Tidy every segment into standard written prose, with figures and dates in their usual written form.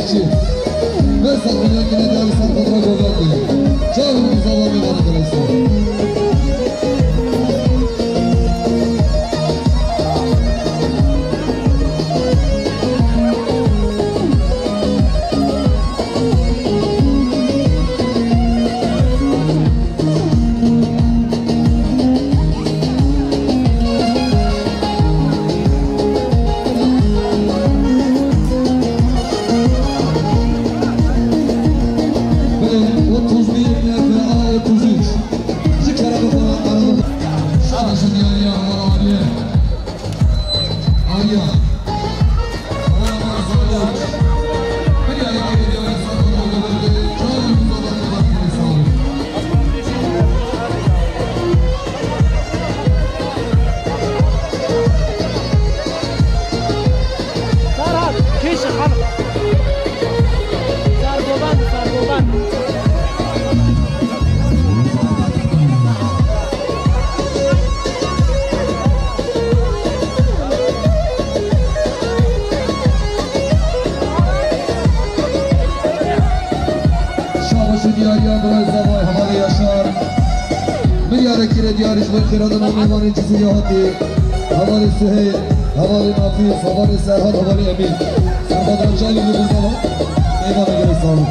Çiftçi. Mesela yine değerli sen kadar göberdi. Çağırın zavallı arkadaşlar. Diyarış ve Kıradın Amiman'ın Siyahati, Havali Süheyl, Havali Nafiz, Havali Serhat, Havali Emin. Serhat Ramşaylı bir zaman Eyvallah göre sağ olun.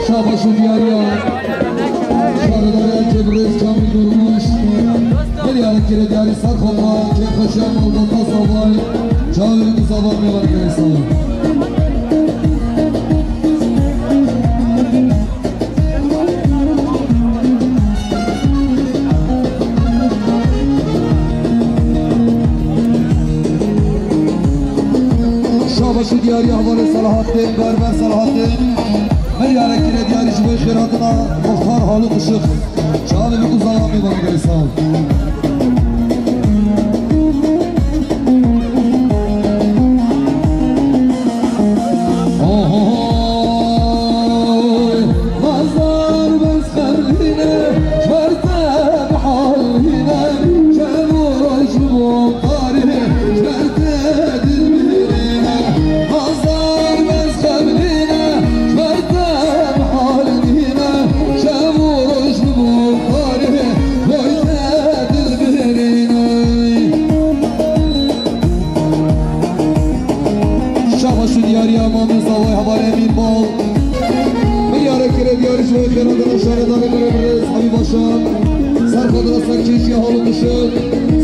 Şahbaşı Diyarya, Şarıdara Cebriz Kamil Durmuş, Kire diyarı sarkoma, kekhaşan oldu tasavvay, çağırın zavamı var geresan. Şahbaşı diyarı havalı Salahattin, Berber Salahattin, her yere kire diyarı şubu khiratına, muhtar halı ışık, çağırın zavamı var geresan.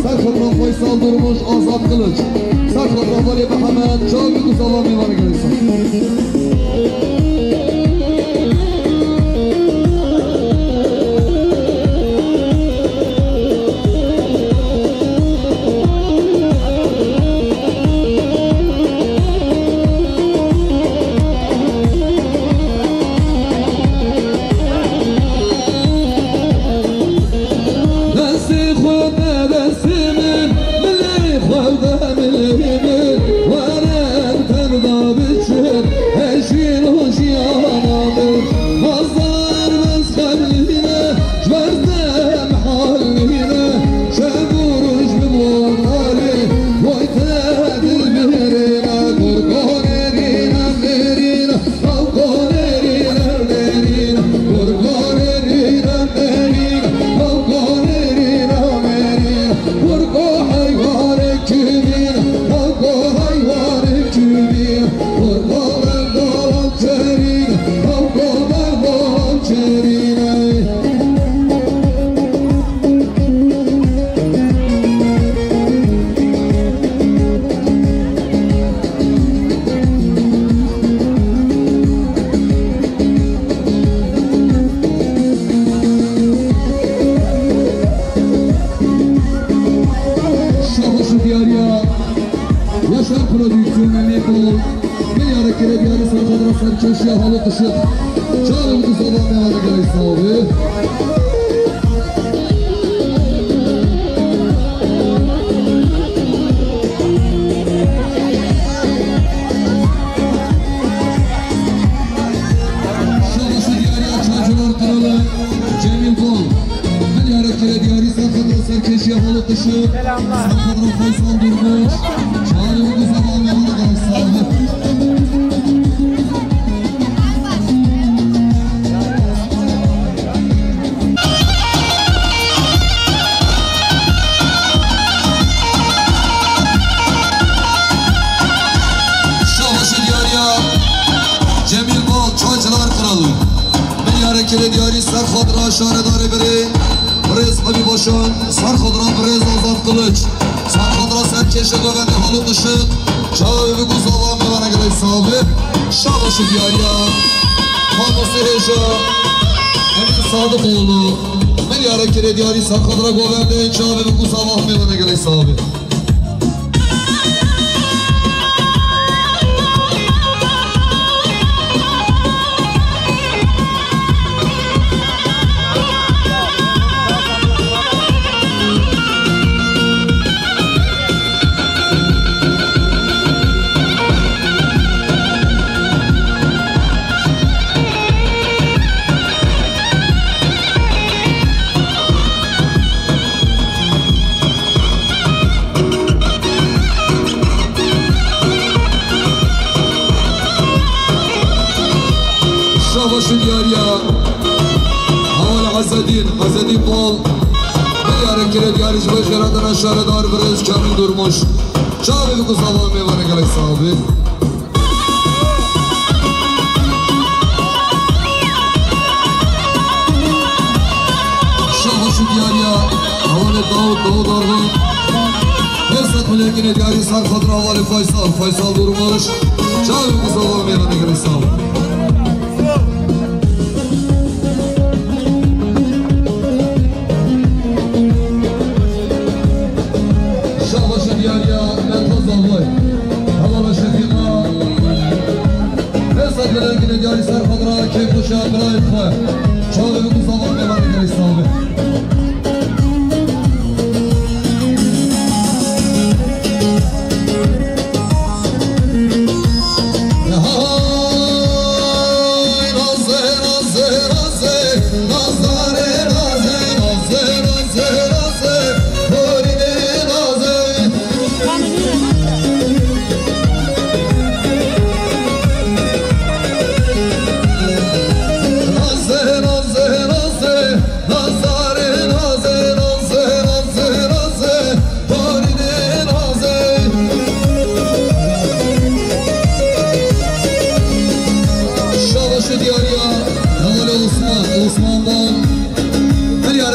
Sarkadına Faysal Durmuş, Azat Kılıç, Sarkadına Vali Mehmet, Çağrı Kuzalami var gelirsin. Çeşya halı dışı çağırın bu sabah ne hale gelirse abi. Sarkodra Faysal Durmuş. Çağrı ve Güzel Mevana Galaş sahibi. Hareketi diyari Sarkodra şaredari biri Brez Habib Başan Sarkodra Brez Azat Kılıç Sarkodra Serkeşe Dövende Halut Işık Çağrı ve Kuzava Mevana Galaş sahibi Şabaşı diyariya Hamusi Heja Emin Sadıkoğlu Meli hareketi diyari Sarkodra Govende Çağrı ve Kuzava Mevana Galaş sahibi Şabaşı diyariya Haval Azedin bol Bir hareketi diyari Cıbay Şerat'ın aşağıda dar Brez Kamil Durmuş Çağrı ve Kuzava Mevana Galaş sahibi Şabaşı diyariya Haval Davut Argun Mesut Mülekine diyari Sarkodra Haval Faysal Durmuş Çağrı ve Kuzava Mevana Galaş sahibi Melekine diyari Sarkodra Keyfuşa Brayet Khoy Çağrı ve Kuzava Mevana Galaş sahibi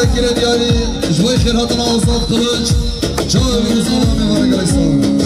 Hareketi diyari Cıbay Şerat'ın Azat Kılıç Çağrı ve Kuzava Mevana Galaş sahibi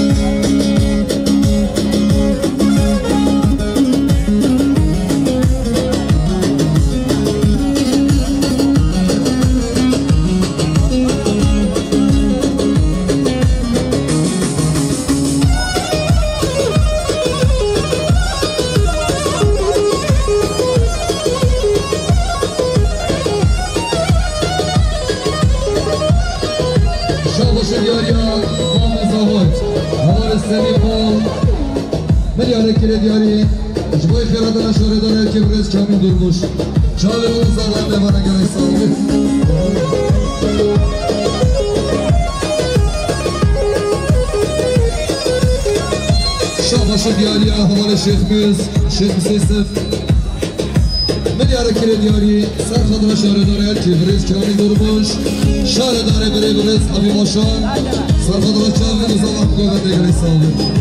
Şabaşı diyariya Mahmut Zahut Haval Semih Bol Meli hareketi diyari Cıbay Şerat'ın aşağıda Erke Brez Kamil Durmuş Çağrı ve Kuzava Mevana Galaş sahibi Şabaşı diyariya Haval Şeyh Müsesef Meli hareketi diyari Sarkodra şaredari Erke Brez Kamil Durmuş Şaredari biri Brez Habib Başan Sarkodra Çağrı ve Kuzava Mevana Galaş sahibi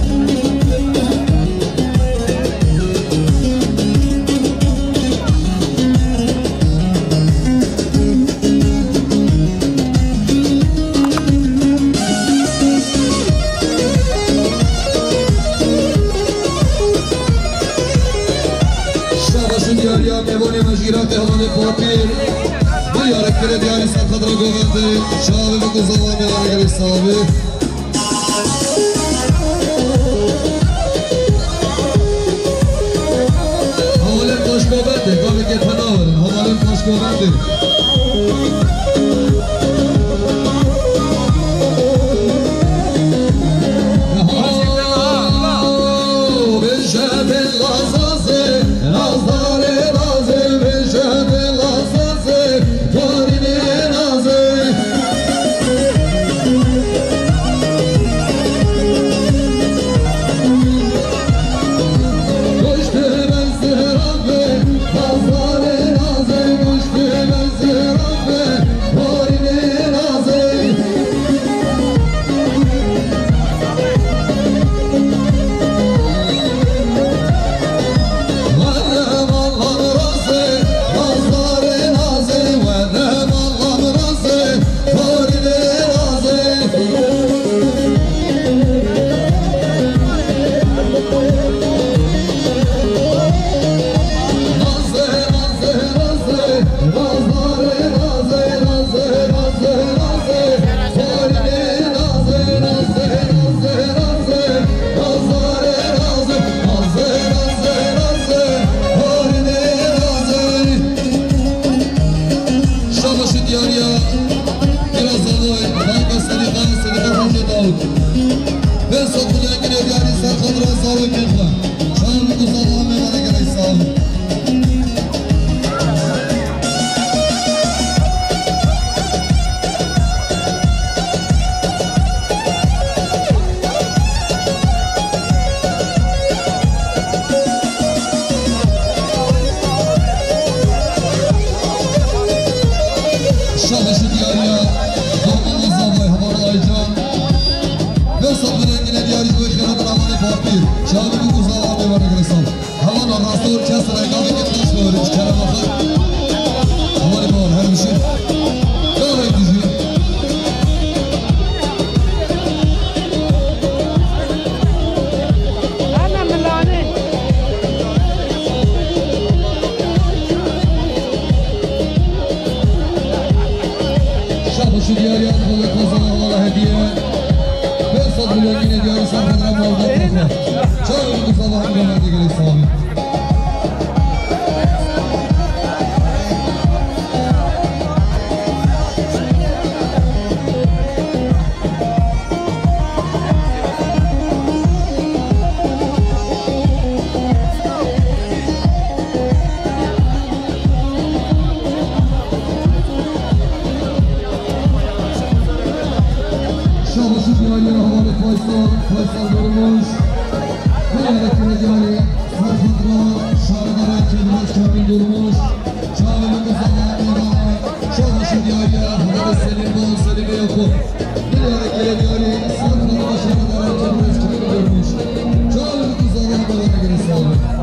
Diyariya Mevoni Mecgirati Havali Papir Bir hareketi diyari Sarkodra Govende Çağrı ve Kuzava Mevana Galaş sahibi Havalin Taşgovende Gavike Penavır Havalin Taşgovende صوت بلنگین دیاری سرخان را ساوی کنخوا شام دوزالا میمانه گلی ساوی شابش دیاریا دامن زابای هوار آیجان صبح رنگین دیاری دوی خیرات رمان پاپیر شاهدی بو گوزاوان میبرد گرستان همان آقاستور کس رنگاوی کتنش بارش کرم آخر همان بار هر میشه داره دیجی شابش دیاری آنها بکوزان هوالا هدیه صوت بلنگین دیاری سرخان را مالدار کنخوا چای دوزالا هم گامرد گلی ساوی شاباشی دیاری هوال فایستان durmuş Kıyadaki diari Sarfat ra şardara kendimiz kamil durmuş Çağrımın kızana imama Şabاشi diari havalı selim bol selim yakın Kıyadaki diari Sarfat ra şardara kendimiz kamil durmuş Çağrımın kızana imama göre sağlık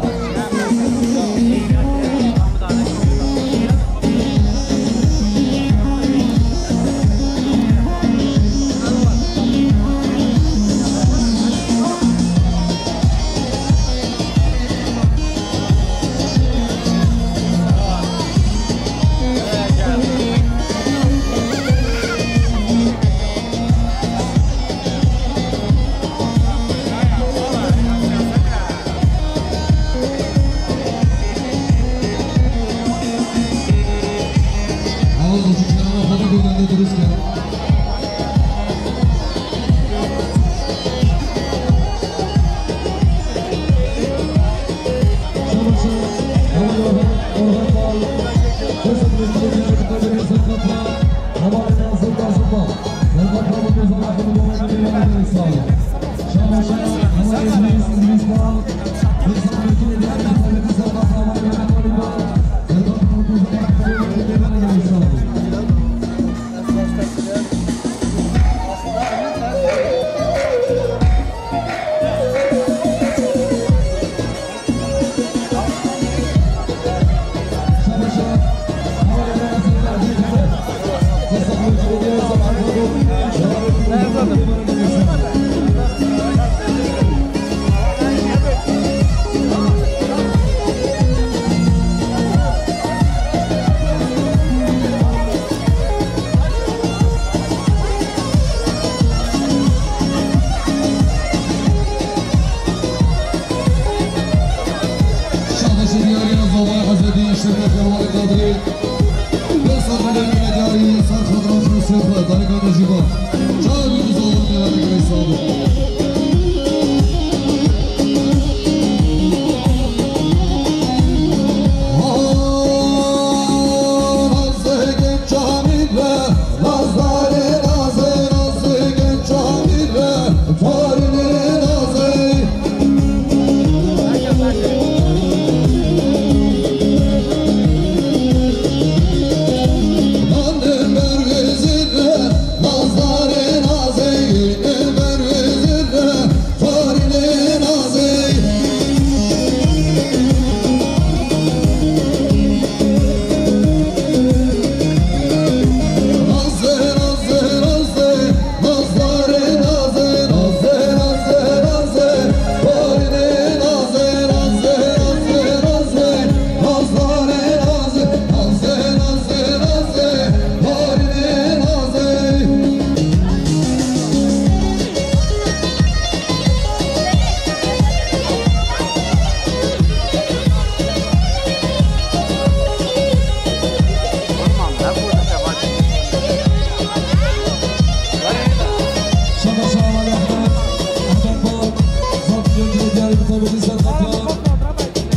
سبيل سرقتان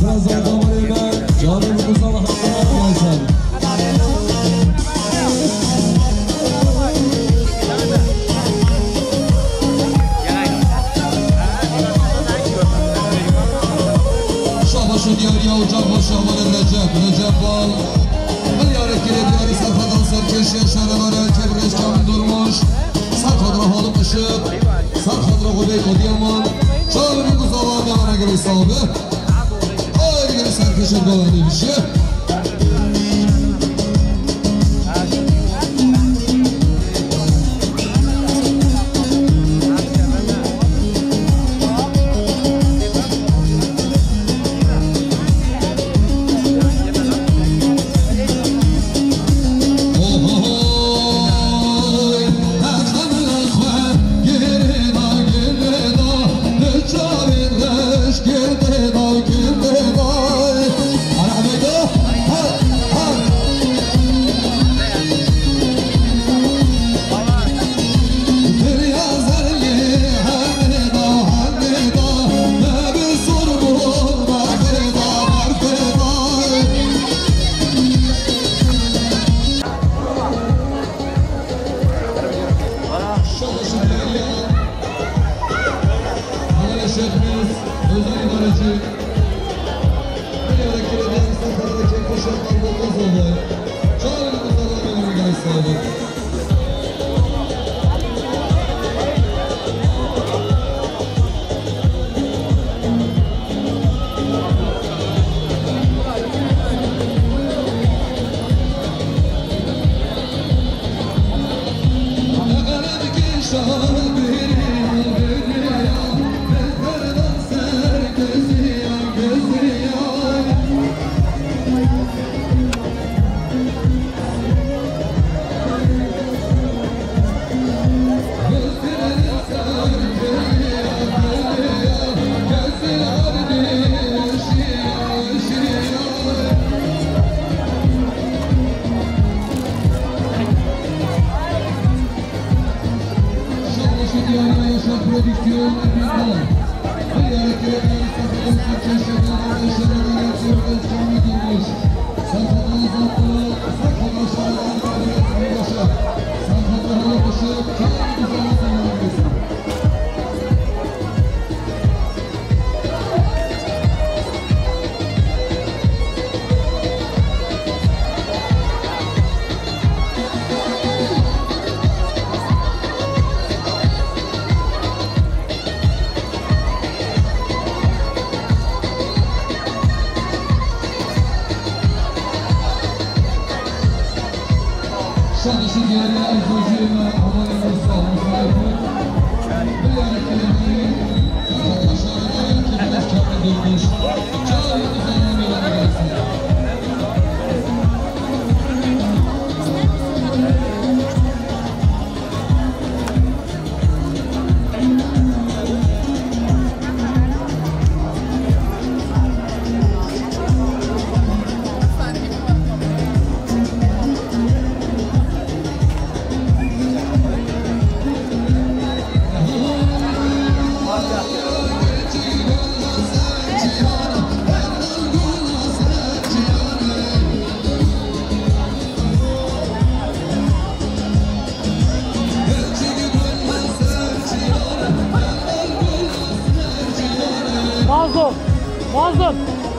رازا دامري من جانب مزال حقنا يسان شاباشو دياريا وجابا شابال رجب بال مليارة كيلي دياري سرخدان سركشي شهرناره كبرش كم durmuş Sarkadra halıp ışık Sarkadra gubey kodiyaman Çağırın kuzalar yana göre sahibi Hayır göre serkeşir dolanı bir şey Şanlısı diğeri Erzurum ve Havayı Mustafa sahibi Böyle kelime Arkadaşlarına yakınlar kabul edilmiş Çağrı'nın zamanıyla gelsin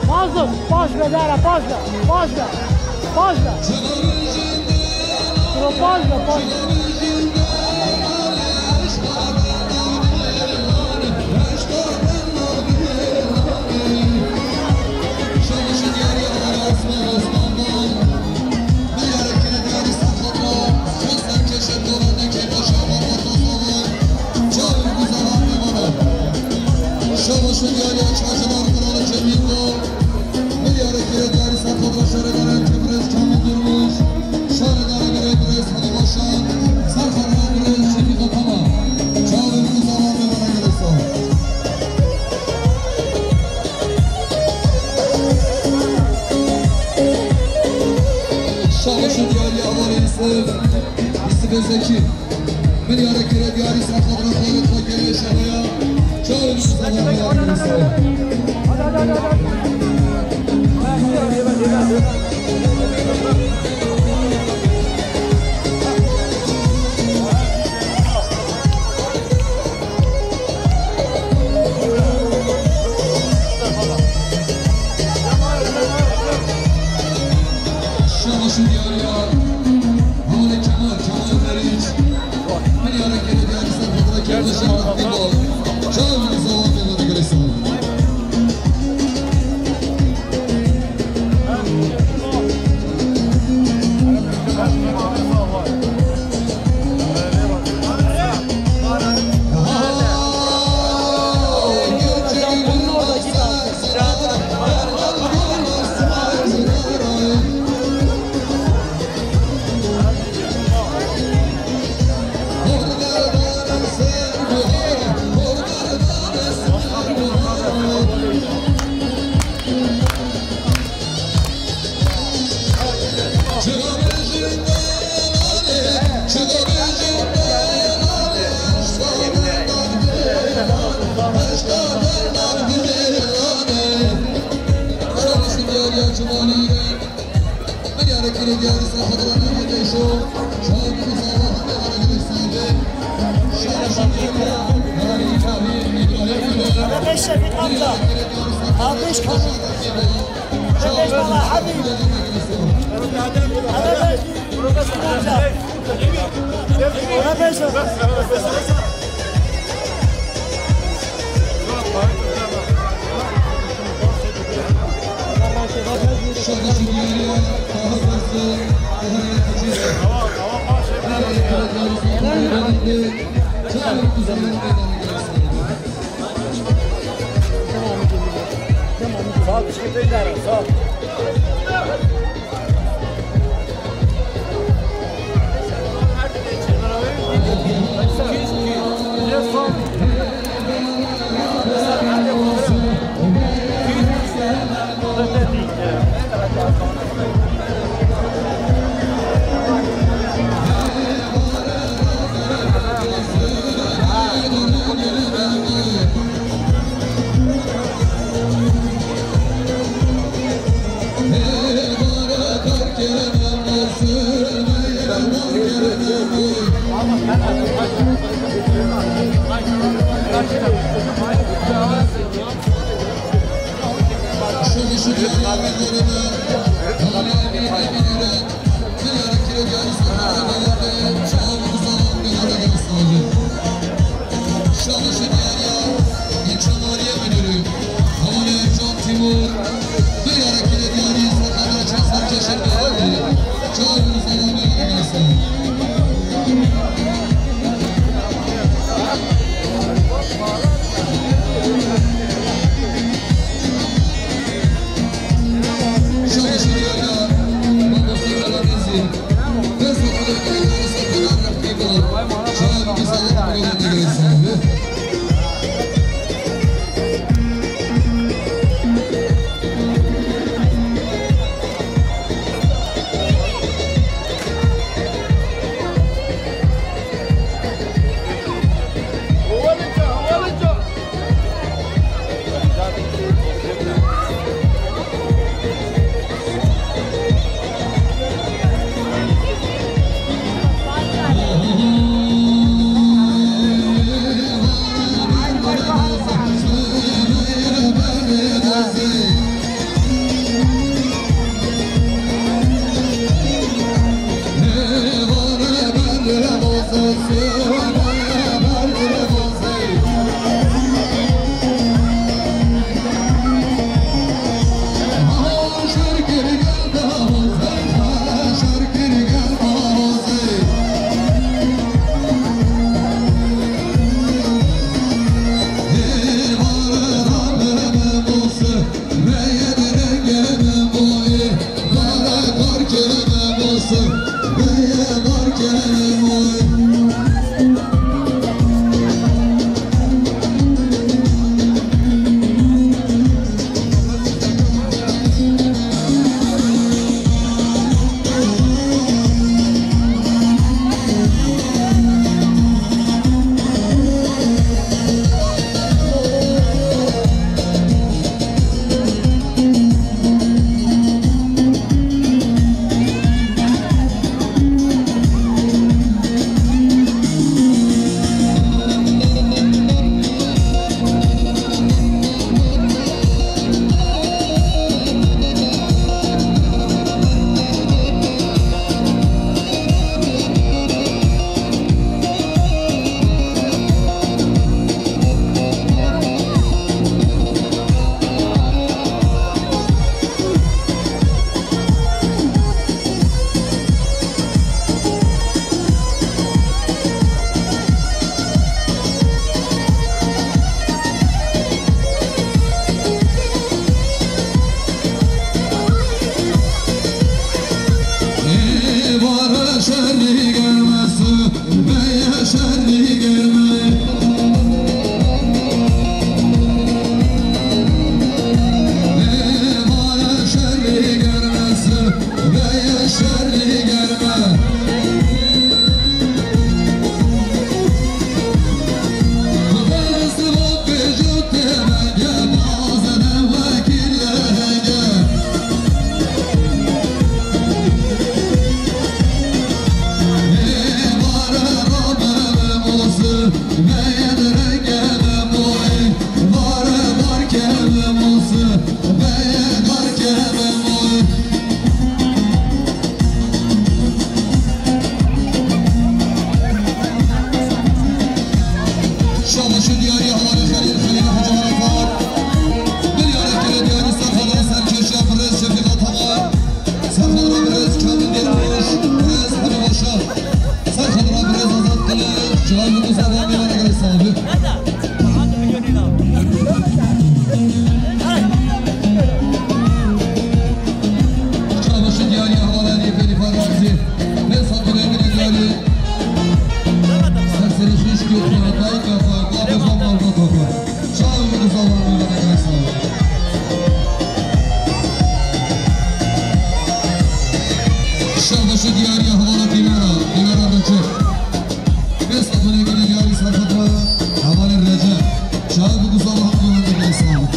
Mazlum, boş ver Dara, boş ver. Boş ver. Zeki Milyara kere diyari sakladığına koyduğuna geliyor şahaya Çağırın şu zamanı زمان می‌دهیم. شاباش دیاری حوالا دیوارا بچه. بس خودی که دیاری سرخط را حوال رجع. شاید بگو زمان هم می‌دهیم.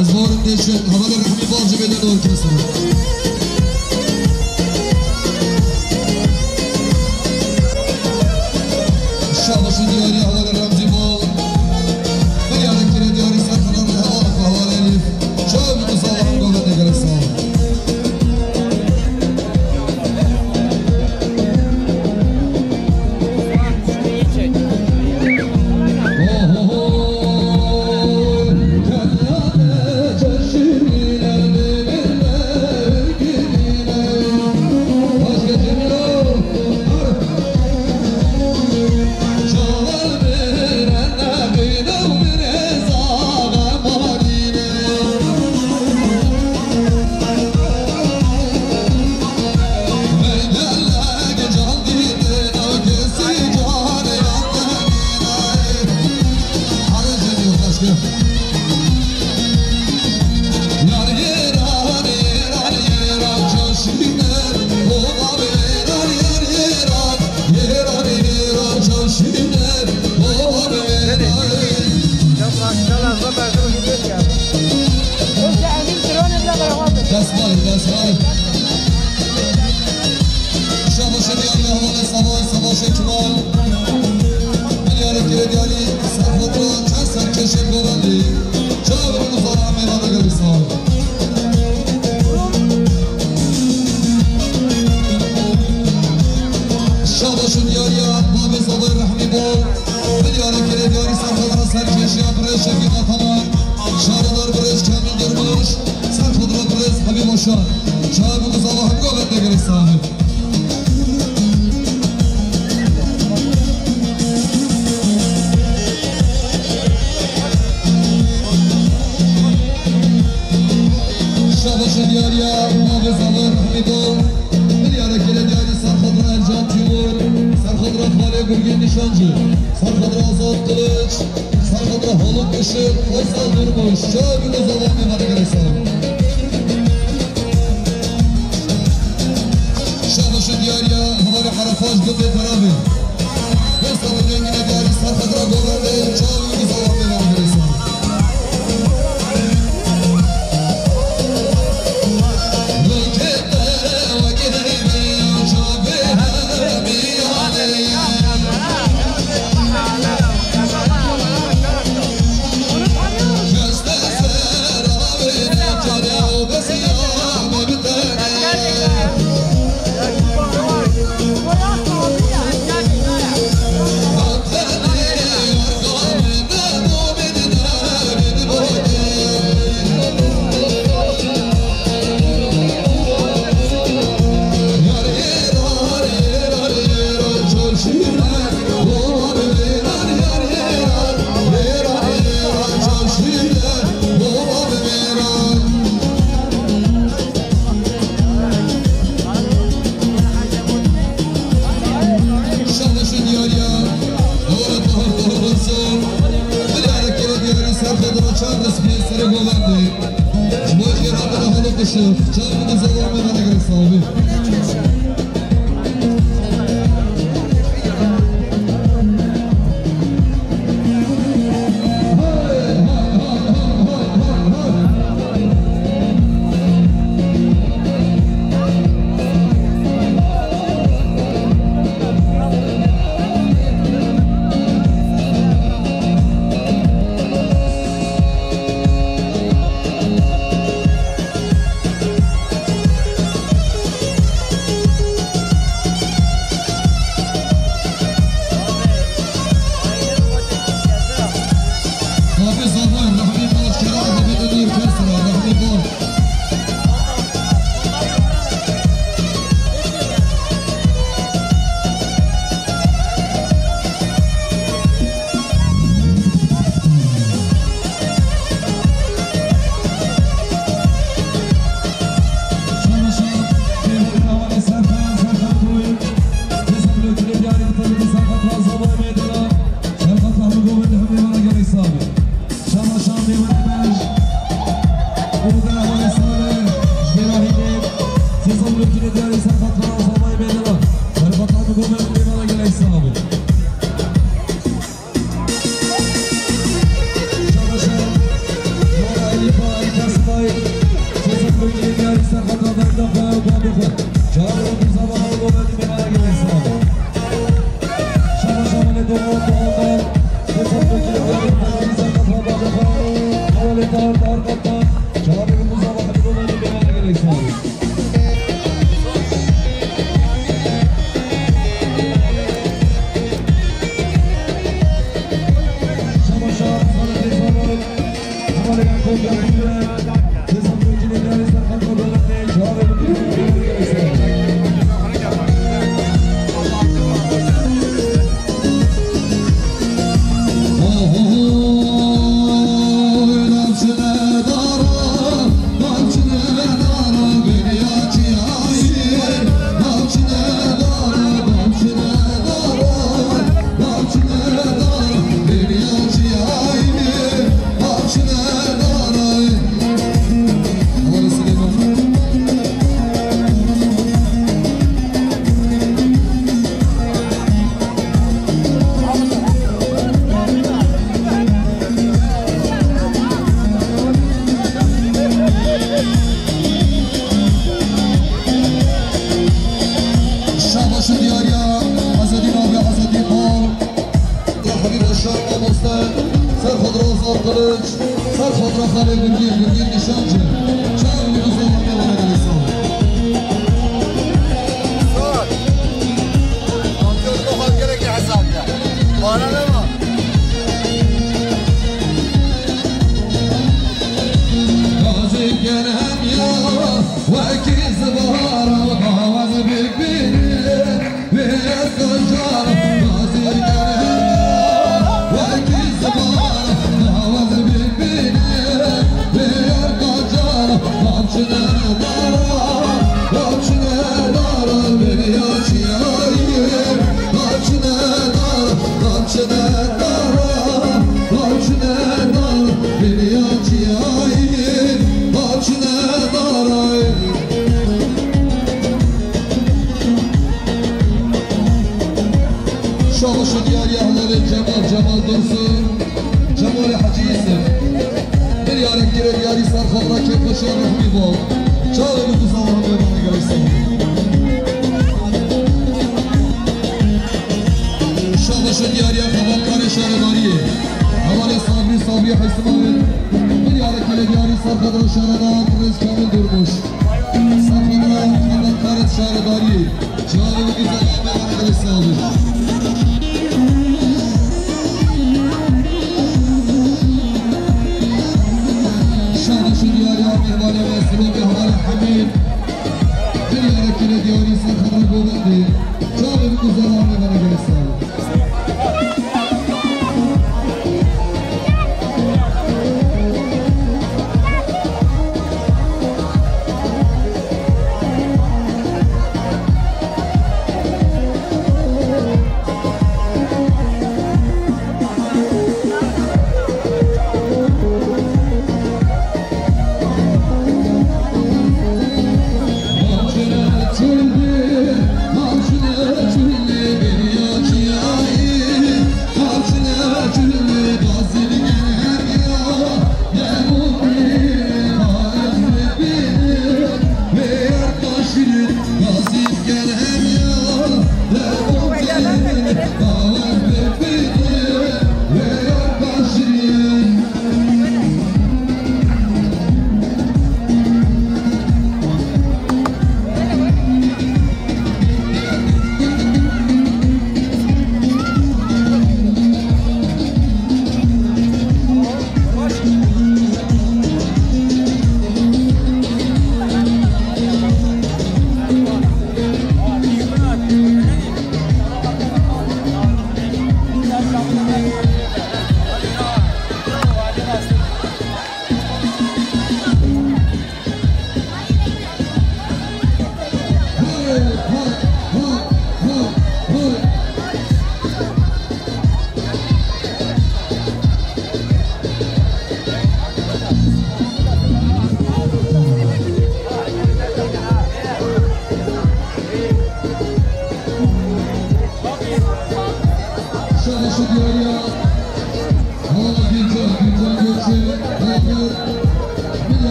از بارم دیشن حوال رحمی بازی بیده دور کسر شاباش دیاری حوال رمزی بال بیاره کره دیاری سر خدار حوال الیف شاید بگو سالا هم گفت نگر سال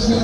Şöyle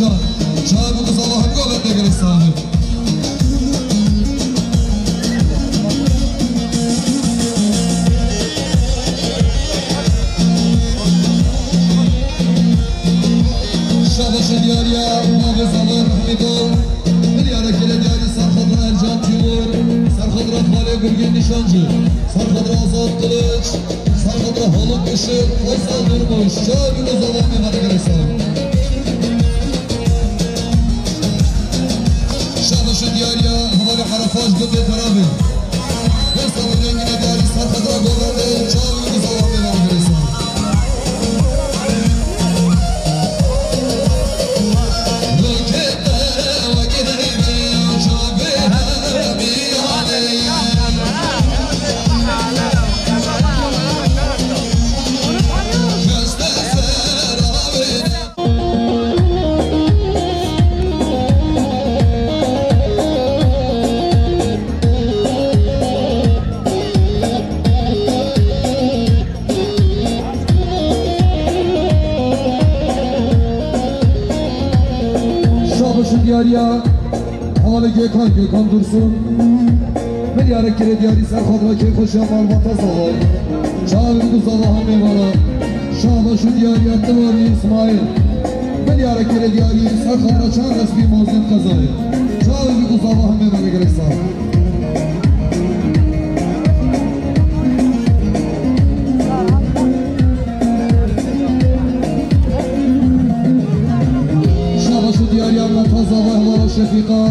باشن شاید بگو الله هم گوه دگل صاحب شاباش دیاریا باب زمان رحمیدون ملیاره کل دیاری سرخدر ارجان تیمور سرخدر خاله گرگین نشانجی سرخدر آزاد قلچ سرخدر حالوک اشد فیصل درموش شاید بگو زمان میمانه گرسان شاباش دیاریا حوال حرفاش گل طرفی بسا و رنگین دیاری سرخدر گوهرده شاید بگو زمان میمانه گرسان دیاریا حال گیکان dursun ملیاره کره دیاری سر خود را که خوشم معلومات از آقای شاید دوست آقا هم میمانا شاباشو دیاری اتواری اسماعیل ملیاره کره دیاری سر خود را چند رسمی موزن قضایی شاید دوست آقا هم میمانا گرستان شفیقا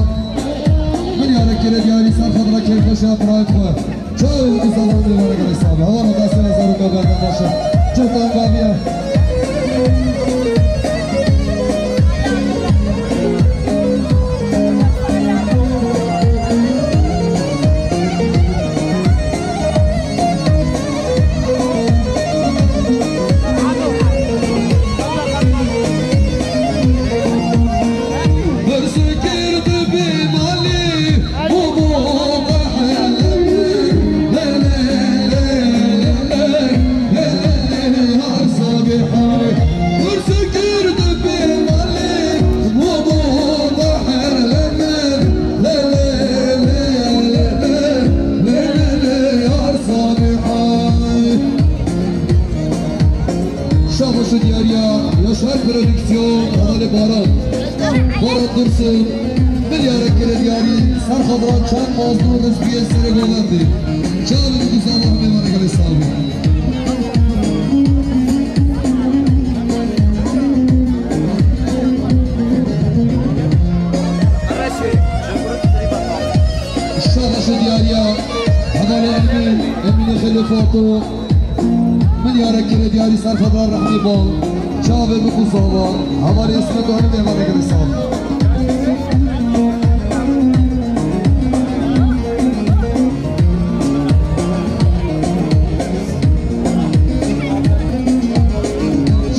ملیاره کره دیاری سر خود را که خوش افراد خود چون دوست آقا میمانا گرستان هوا را دست نظر رو بگردن باشه جفتان قابیه dursun mلیاره کره دیاری سر خود را چند مازدور رسمی سر گوهردی چند دوست آقا هم میمانه گلستانی شاباش دیاریا حوال امین خلفاتو ملیاره کره دیاری سر خود را رحمی بال شابه بکوز آقا حوال اسم دانی میمانه گلستانی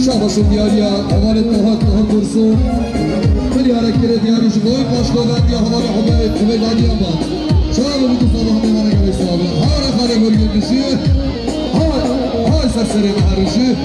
شاباش دیاریا حوال اتحاد dursun ملیاره کره دیاری شبای باشگاهند یا حوال حبیدانی آباد شابه بکوز آقا هم میمانه گلستانی های خاله گرگین نشی های سرسره محروشی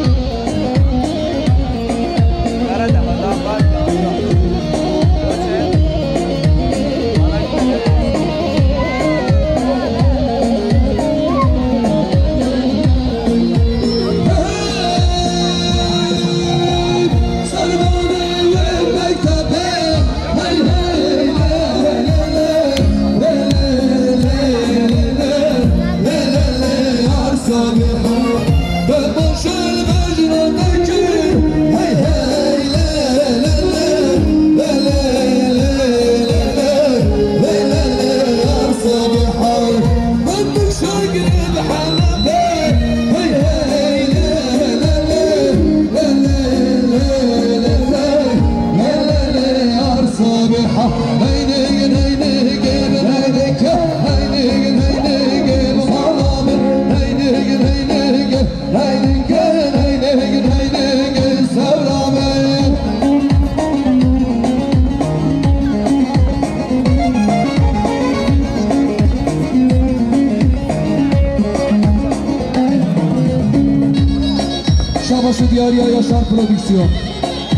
Şabaşı Diyariye Yaşar Prodüksiyon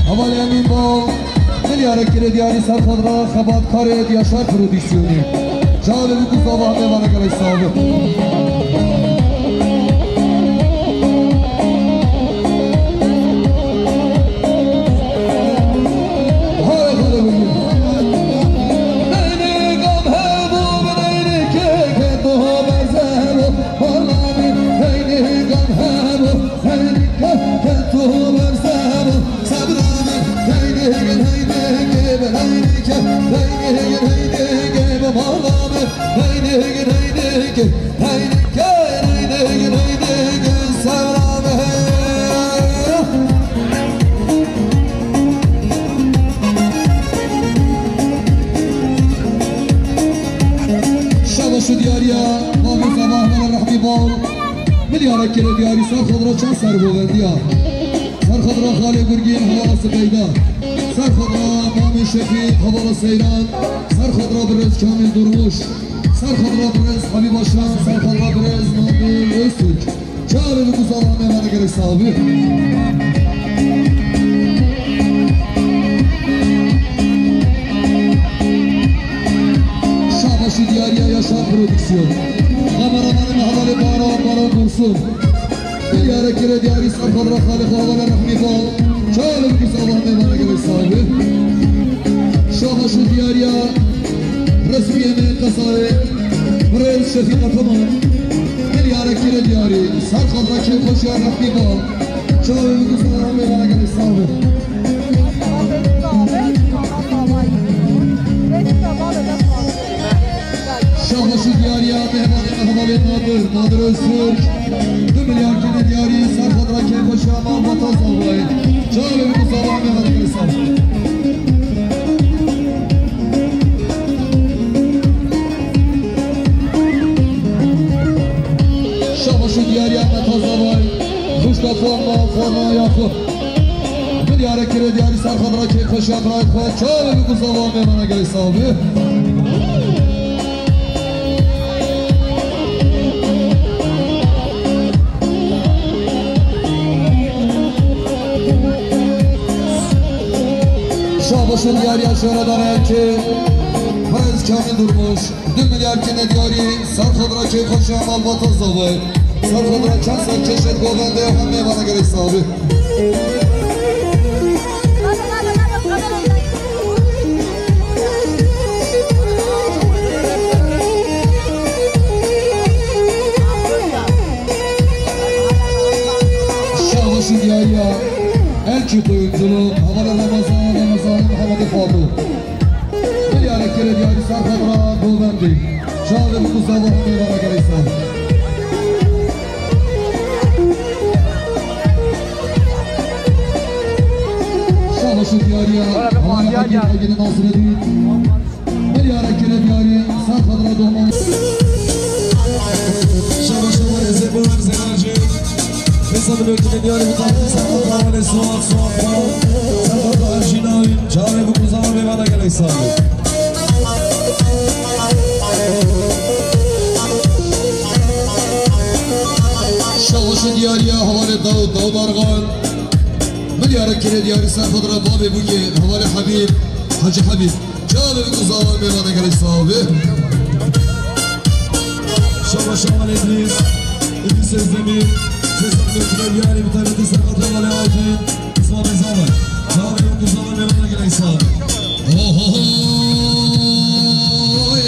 Havale Emin Bol ملیارکر دیاری سرخودرا خباتکار دیاشار پرودیسیونی جواب بگو زبان میوانه گلی صاحب ملیارکر دیاری سرخودرا چند سر بودندیا سرخودرا خالی گرگین حوالا سپیدا سرخودرا مامی شفی حوالا سیران سرخودرا برز کامل درموش سرخودرا برز حبیب آشان سرخودرا برز مامی ایسوک چهار بگو زالان میمانه گره صاحبی شاباشی دیاری یاشار پرودیکسیون kameramanın havalı baro kursun mلیارکر دیاری سرخودرا خالق حوالا رحمی با چهار بگو زالان میمانه گره صاحبی شاهش دیاریا رسمیه من قصاره برز شفیق تمام ملیارکر دیاری سرخودرا که خوشیار رحمی با چهار بگو زالان میمانه گره صاحبی شاهش دیاریا مهمان حوالی نادر öztürk 2 ملیارکر دیاری سرخودرا که خوشیار محمد آزاوی چهار بگو زالان میمانه گره صاحبی دیاری احمد آزاوی خوشتا فرما یاکوب ملیارکر دیاری سرخودرا که خوشیان رای خود چهار بگو زالان میمانه گره صاحبی شاباشون دیاری اشاره داره که برز کامل durmuş 2 ملیارکر دیاری سرخودرا که خوشیان محمد آزاوی سرخودرا چند سال کشت گوونده هم میمانه گره صاحبی شاباشی دیاریا elçi oyunculuğu havalı Ramazan Muhammed Fadu mلیارکر دیاری سرخودرا گوونده چهار بگو زالان میمانه گره صاحبی شاهش دیاری حوالا حبیب اگه ناصر دید ملیارکر دیاری سرخودرا دومان شاهش مارزه بولم زنرجی حساب لوکل دیاری مطابق سرخودرا حوالی سوال سرخودرا ارشیناوی چهار بگو زالان میمانه گره صاحبی شاهش دیاری حوالی داود آرغان ملیارکر دیاری سرخودرا بابی بوگی حوالی حبیب حاجی حبیب چهار بگو زالان میمانه گره صاحبی شاباش حوال ادریس ازدمیر سیستم لوکل دیاری بطارت سرخودرا حوالی آفین اسمام ازامه چهار بگو زالان میمانه گره صاحبی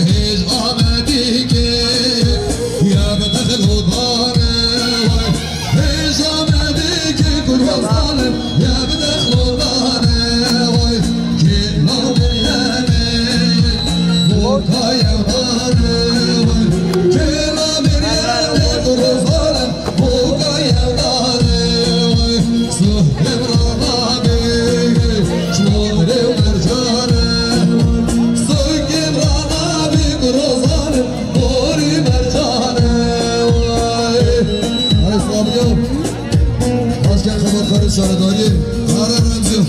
هیج آمدی که یا بدخل هدانه هیج آمدی که گروه ظالم یا بدخل هدانه که لابر یعنی موتای هدانه که لابر یعنی گروه ظالم موتای هدانه سهرم رانابی شماره و مرجانه سهرم رانابی گروه ظالم موری مرجانه اسلامیو Başkan Kabakları Şaradari Kara Remzi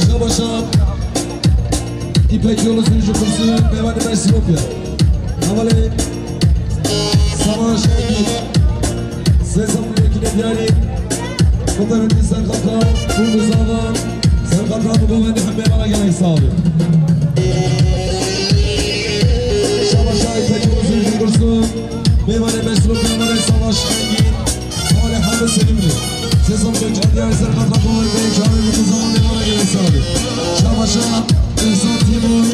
Şabaşan İpek yolu sürücü kursu Mevadi Mersinopya Havale Savaş Sezam Mülkine ديالي قدرت سرقطها ومزاضة سرقطها بقومة حبيبة رجل صابر شابا شاي تجوز الجرسوم بيمانة مشروب بيمانة صلاة شحنجين صالح حمد سلمني سيسم بجهد ديالي سرقطها بقومة بين شابا بقومة بيمانة رجل صابر شابا شاي إنسان تيمور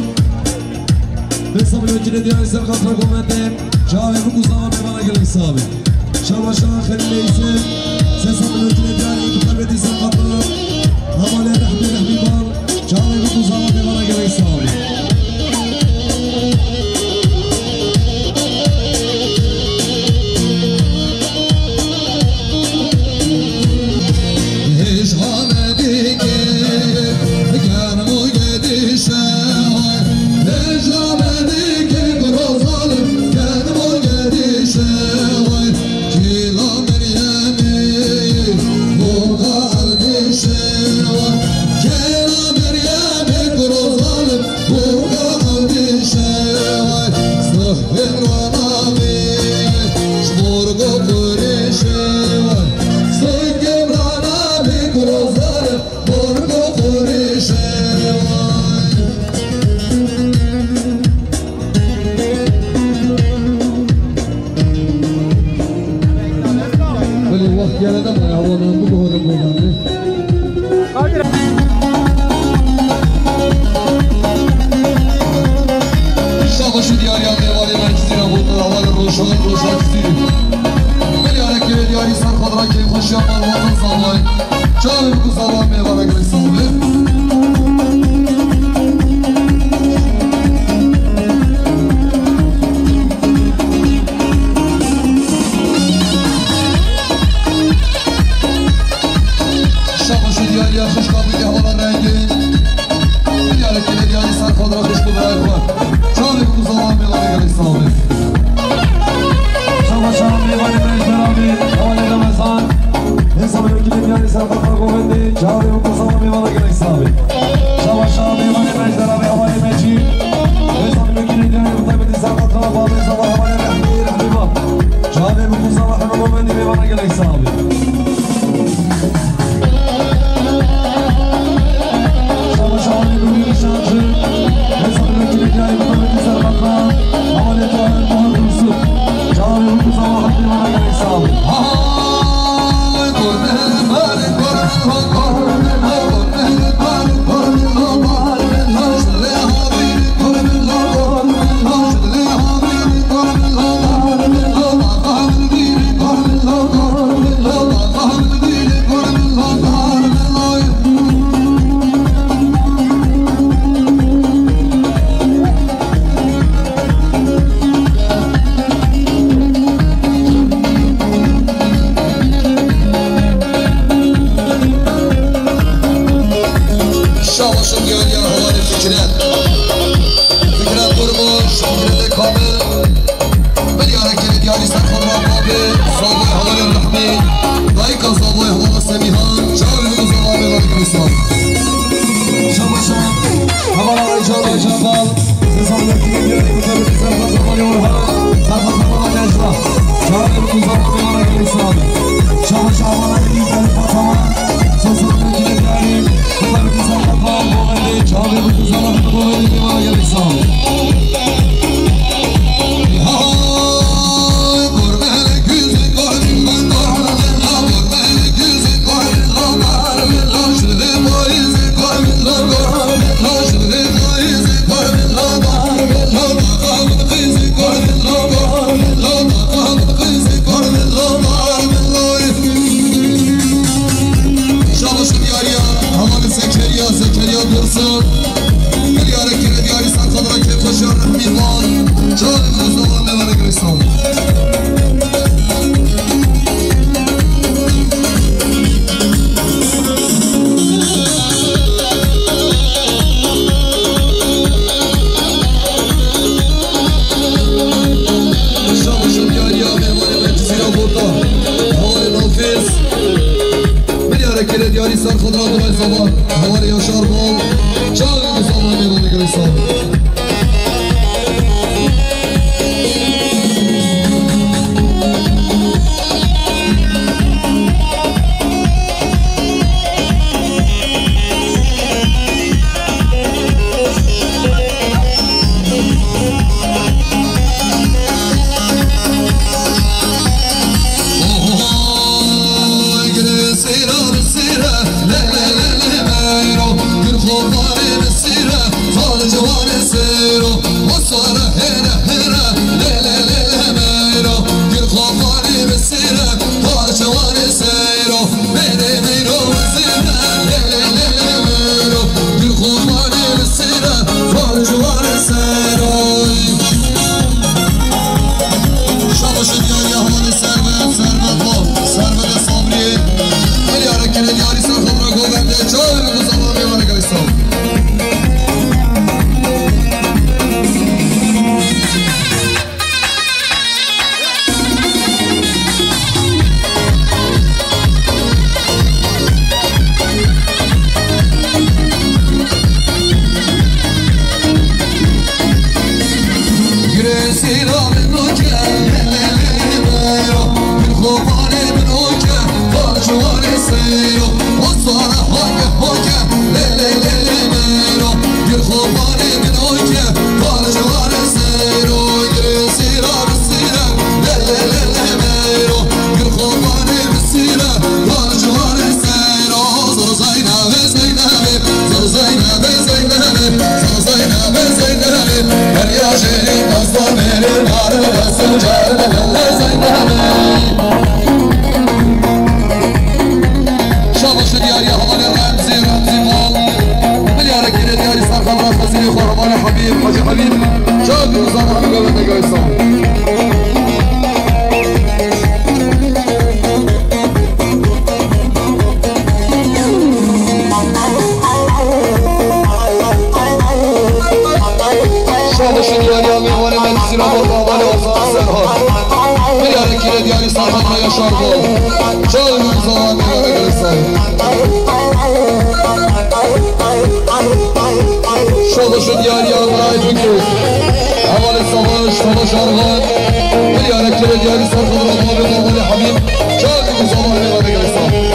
بيسم الوجه ديالي سرقطها بقومة شابا بقومة بيمانة رجل صابر شابا شاي خلي يسير سيسم الوجه ديالي بقلبي سرقطها هوالي رحبي رحبي بار شابا بقومة بيمانة رجل صابر yaşar bu. Çalın zaman yoluna gelirsen. Şoluşun yar yanına fikir. Havalı savaş, savaş arvan. Bir yarekkere diyarı sarkıdır Allah'ı babali Habib. Çalın zaman yoluna gelirsen.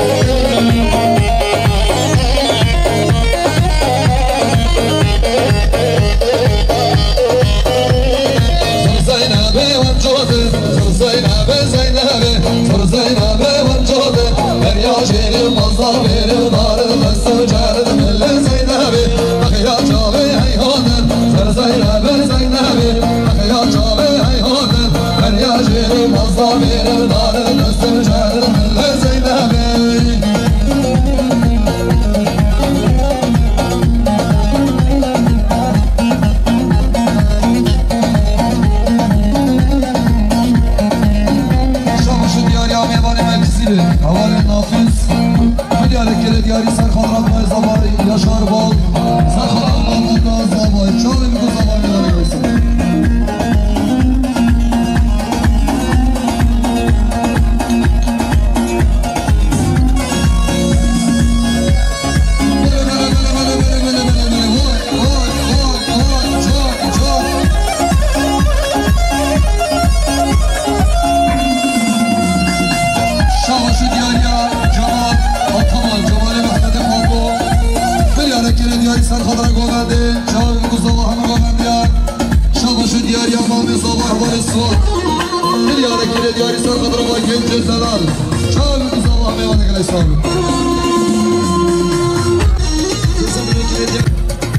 Şerim mazda verir darı destı çağırdım elle Zeynep'i Akıya çabe hayhanın Ser Zeynep'i Zeynep'i Akıya çabe hayhanın Her ya şerim mazda verir darı destı çağırdım elle Zeynep'i Şabaşı diyar ya mevani mevkisiyle Havali nafiz Diyarı diyarı sarkalar zamanı yaşar bol Sarkalar balında zamanı Çalın bu zamanı yarıyorsun Şabaşı diyar ya sarkadara goverdi, çağırın kuzalahına goverdi ya Şabaşı diyar yaman ve sabah var esvat Bir yarekere diyarı sarkadara var gence zelal Çağırın kuzalahına meyvane gel esabı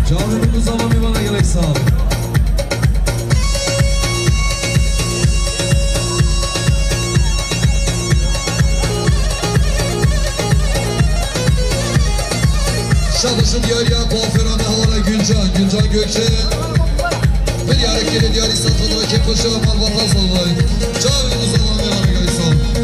Çağırın kuzalahına meyvane gel esabı Şabaşı diyar ya kuaförane havale Gülcan Gökçe Bir yarekere diyarı sarkadara kekoşa malvatan salvay Çağırın kuzalahına meyvane gel esabı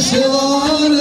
Aşıvanım,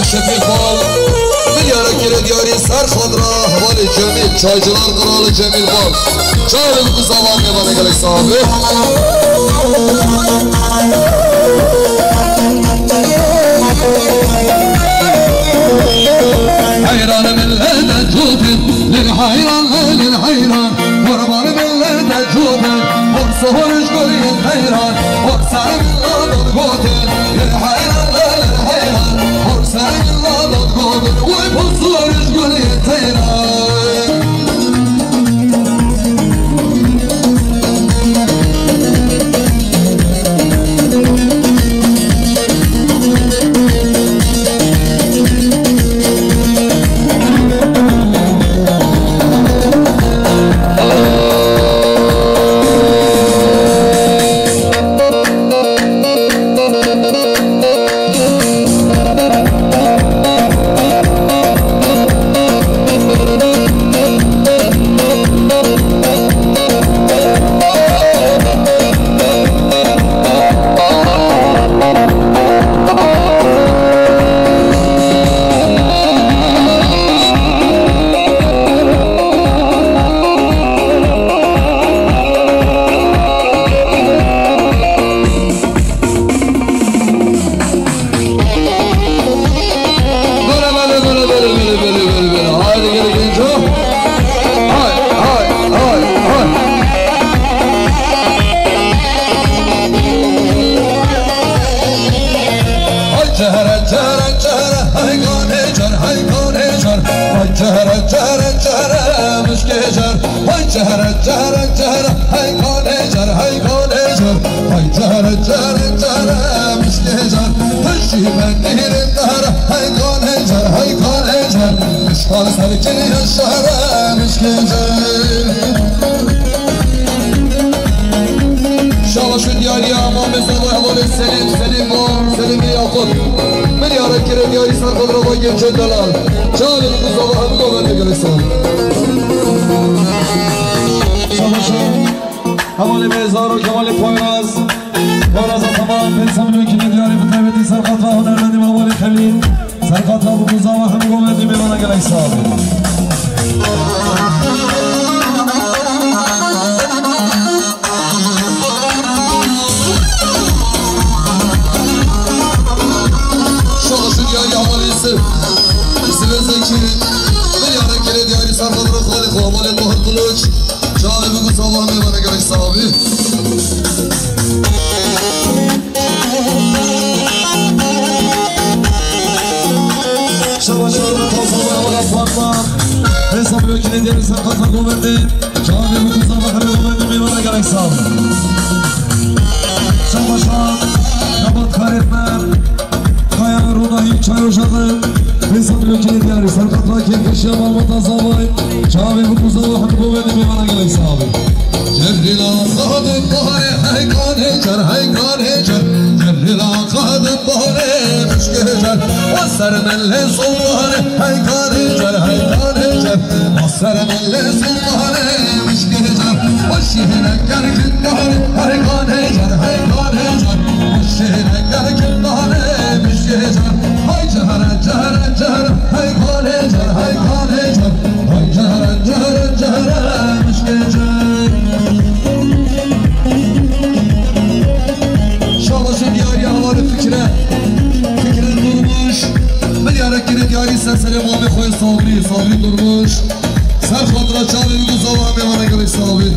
شفیق بال میاره که دیاری سر خود را حوال جمیل چایجلال قرال جمیل بال چای بگو زمان میبانه گلی صاحبه حیران ملت جوبن للحیران للحیران قربان ملت جوبن برسهرش گلی حیران برسر ملت گوتن للحیران للحیران برسر ملت گوتن وی برسهرش گلی حیران جهره جهره جهره هنگانه جر هنگانه جر وای جهره جهره جهره مشکه جر وای جهره جهره جهره هنگانه جر هنگانه جر وای جهره جهره جهره مشکه جر هشی من نیرم دهره هنگانه جر هنگانه جر مشکال سرکی شهره مشکه جر شاباش دیاری امام زاده حوال سلیم یاقوت ملیاره کره دیاری سر خود را با گمچه دلال جاوی بزاده همه گوهر نگرستان شاباش حوال میزار و کمال پایراز تمام پنسا ملیون که دیاری بطیبتی سرخط و هنرمندی حوال خلیل سرخط و بزاده همه گوهر میمانه گرستان زکی میاره کلی دیاری سرخط رو خالی خوابال مهر قلوچ جای بگو صبح میبانه گرش صحابی شبا شبا تازه و اولا فاقم حساب رو کلی دیاری سرخط رو گوبنده جای بگو صبح میبانه میبانه گرش صحابی شبا شبا نباد خرید من خیام رونایی چای و شدن حساب رو کلی دیاری سرخط را که کشی امامت ازابای چاوی بکوزه و حقبو بینی میمانه گلی صحابی جریلا خادم باره حیقانه جر حیقانه جر جریلا خادم باره مشکه جر و سر مل سلطانه حیقانه جر حیقانه جر و سر مل سلطانه مشکه جر و شهرنگر کندانه حیقانه جر حیقانه جر و شهرنگر کندانه مشکه جر های جهره جهره جهره حیقانه جر حیقانه جر های جهره جهره جهره مشکه جر شاباش دیاری حوال فکره درموش ملیاره کنه دیاری سلسله مامی خوی صابری درموش سر خاطره چاوی بگو زاوه همه منه گلی صابری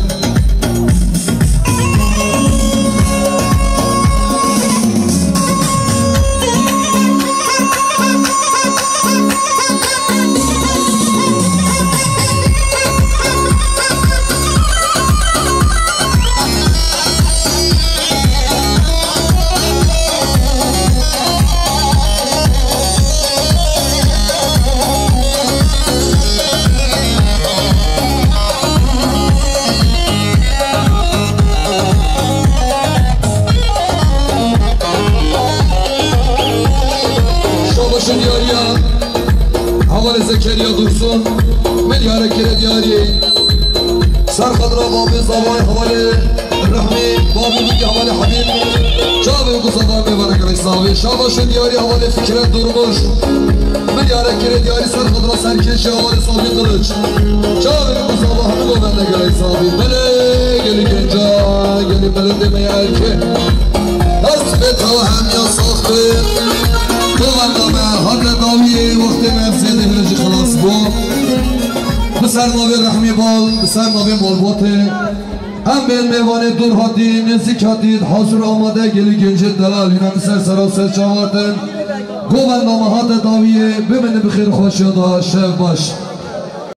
زکریا درسون ملیاره کره دیاری سرخط را بابی زبای حوالی رحمی بابی بگی حوالی حبیب جاوی بگو زبای میبانه گرش صحابی شاباش دیاری حوالی فکرت درموش ملیاره کره دیاری سرخط را سرکشی حوالی صحابی قلوچ جاوی بگو زبای همه گوبنده گرش صحابی بله گلی گنجا گلی بلنده میالکه دست به تو هم یا ساخته تو مردمه حد داویه وقت مرسیده هرجی خلاص بو بسر ناوی رحمی بال بسر ناوی مالباته هم بین میوانه دور هاتی نزدیک هاتید حاضر آماده گلی گنجه دلال اینم سر سرا سر چاواتن گوبن نامه حد داویه بمینه بخیر خوش یادا شف باش